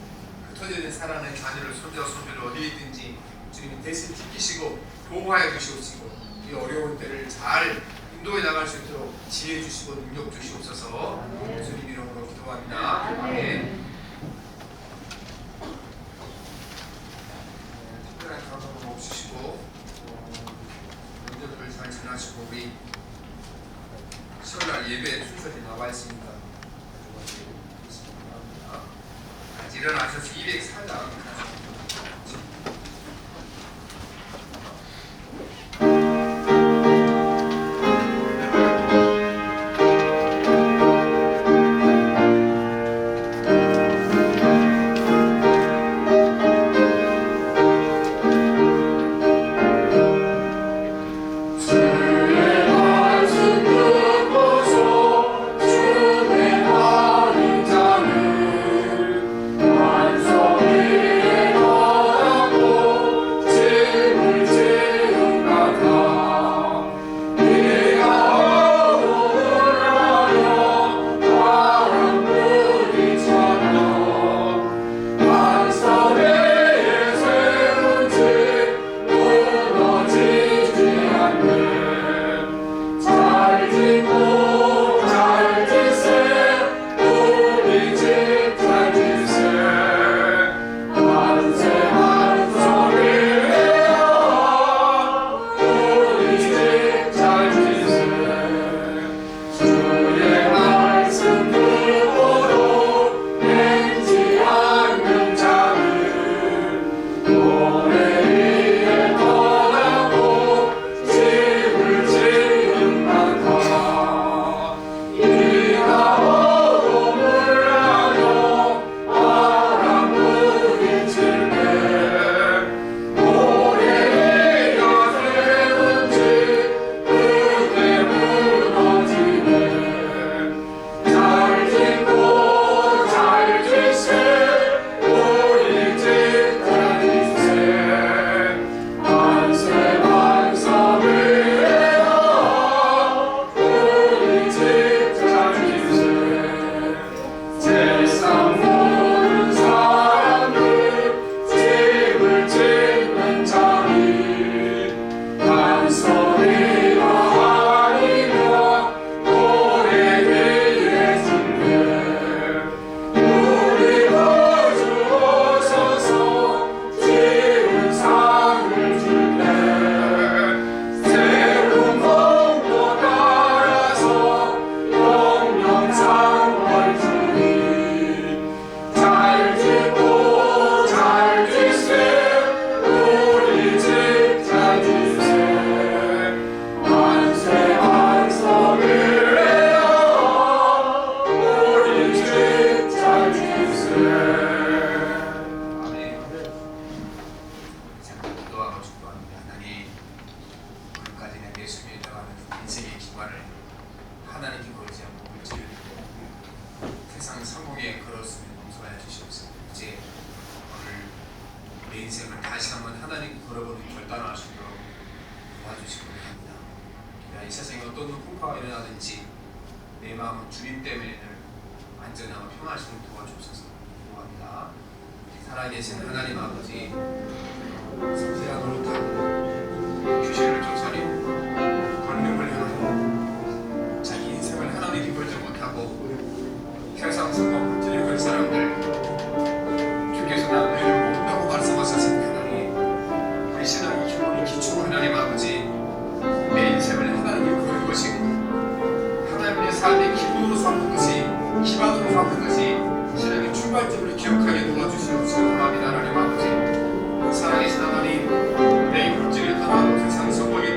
Speaker 1: 흩어져 있는 사랑하는 자녀를 손자 손주를 어디 있든지 주님이 대신 지키시고 보호하여 주시옵시고 이 어려운 때를 잘 인도해 나갈 수 있도록 지혜 주시고 능력 주시옵소서. 주님 이름으로 기도합니다. 아멘. 특별한 감사도 없으시고 명절을 잘 지나시고 우리 설날 예배 순서에 나와 있습니다. 일어나셔서 204장 살아계신 하나님 아버지, 성실한 노력하고 규칙을 쫓아내고 권능을 향하고 자기 인생을 하나님께 걸지 못하고 세상 성공 문제를 걸 사람들, 주께서 나는 너희를 모른다고 말씀하셨습니다. 하나님, 우리 신앙의 기본이 기초 하나님 아버지, 내 인생을 하나님께 거는 것이고 하나님의 삶의 기본으로 삼는 것이, 기반으로 삼는 것이 신앙의 출발점을 기억하게 도와주시옵소서. 하나님 아버지, 사랑의 하나님, 내 물질을 떠나고 세상 성공에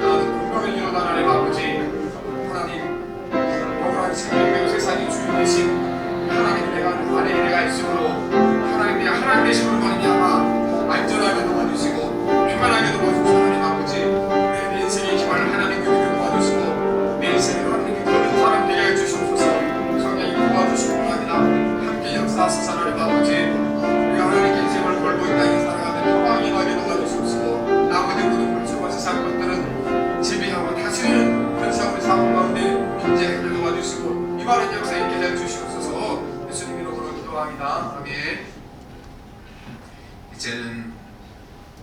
Speaker 1: 역사 있게 해 주시옵소서. 예수님 이름으로 기도합니다. 아멘. 이제는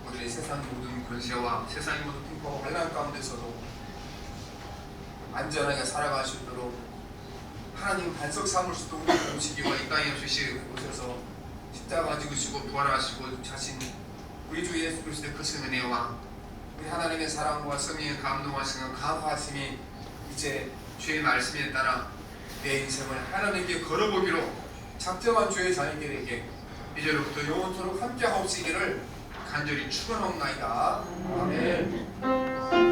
Speaker 1: 우리 세상 모든 권세와 세상의 모든 풍파와 환난 가운데서도 안전하게 살아갈 수 있도록 하나님 반석 삼을 수도 우리 오시기와 이 땅에 오셔서 십자가 지으시고 부활하시고 자신 우리 주 예수 그리스도의 크신 은혜와 우리 하나님의 사랑과 성령의 감동하시는 감화하심이 이제 주의 말씀에 따라 내 인생을 하나님께 걸어보기로 작정한 주의 자녀들에게 이제로부터 영원토록 함께 하옵시기를 간절히 축원하옵나이다. 아멘.